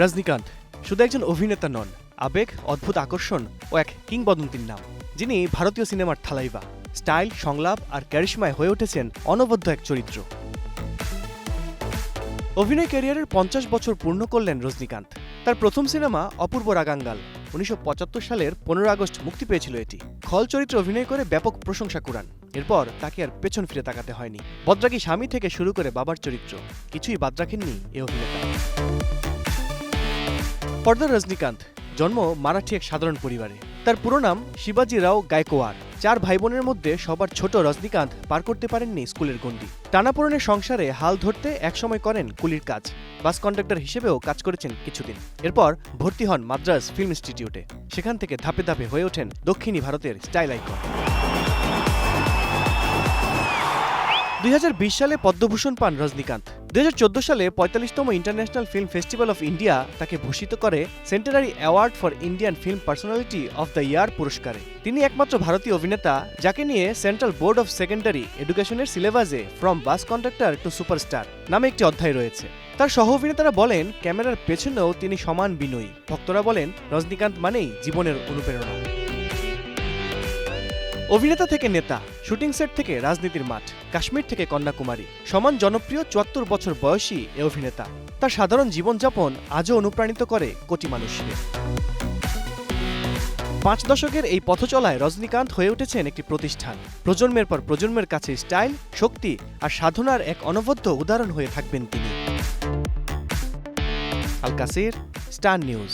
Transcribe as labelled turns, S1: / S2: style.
S1: রজনীকান্ত শুধু একজন অভিনেতা নন, আবেগ, অদ্ভুত আকর্ষণ ও এক কিংবদন্তির নাম, যিনি ভারতীয় সিনেমার থালাইভা। স্টাইল, সংলাপ আর ক্যারিশমায় হয়ে উঠেছেন অনবদ্য এক চরিত্র। অভিনয় ক্যারিয়ারের 50 বছর পূর্ণ করলেন রজনীকান্ত। তার প্রথম সিনেমা অপূর্ব রাগাঙ্গাল 1975 সালের 15 আগস্ট মুক্তি পেয়েছিল। এটি খল চরিত্রে অভিনয় করে ব্যাপক প্রশংসা কুড়ান। এরপর তাকে আর পেছন ফিরে তাকাতে হয়নি। বদরাগী স্বামী থেকে শুরু করে বাবার চরিত্র, কিছুই বাদ রাখেননি এ অভিনেতা। পর্দার রজনীকান্ত জন্ম মারাঠি এক সাধারণ পরিবারে। তার পুরো নাম শিবাজি রাও গায়কোয়াড়। 4 ভাই বোনের মধ্যে সবার ছোট রজনীকান্ত পার করতে পারেননি স্কুলের গণ্ডি। টানাপোড়েনের সংসারে হাল ধরতে একসময় করেন কুলির কাজ। বাস কন্ডাক্টর হিসেবেও কাজ করেছেন কিছুদিন। এরপর ভর্তি হন মাদ্রাজ ফিল্ম ইনস্টিটিউটে। সেখান থেকে ধাপে ধাপে হয়ে ওঠেন দক্ষিণী ভারতের স্টাইল আইকন। 2020 সালে পদ্মভূষণ পান রজনীকান্ত। 2014 সালে 45তম International Film Festival of India তাকে ভূষিত করে centenary award for Indian film personality of the year পুরস্কারে। তিনি একমাত্র ভারতীয় অভিনেতা যাকে নিয়ে সেন্ট্রাল বোর্ড অফ সেকেন্ডারি এডুকেশনের সিলেবাসে from bus conductor to superstar নামে একটি অধ্যায় রয়েছে। তার সহ অভিনেতারা বলেন, ক্যামেরার পেছনেও তিনি সমান বিনয়ী। ভক্তরা বলেন, রজনীকান্ত মানেই জীবনের অনুপ্রেরণা। অভিনেতা থেকে নেতা, শুটিং সেট থেকে রাজনীতির মাঠ, কাশ্মীর থেকে কন্যাকুমারী, সমান জনপ্রিয় 74 বছর বয়সী এ অভিনেতা। তার সাধারণ জীবনযাপন আজও অনুপ্রাণিত করে কোটি মানুষকে। 5 দশকের এই পথচলায় রজনীকান্ত হয়ে উঠেছেন একটি প্রতিষ্ঠান। প্রজন্মের পর প্রজন্মের কাছে স্টাইল, শক্তি আর সাধনার এক অনবদ্য উদাহরণ হয়ে থাকবেন তিনি। আল কাসির, স্টার নিউজ।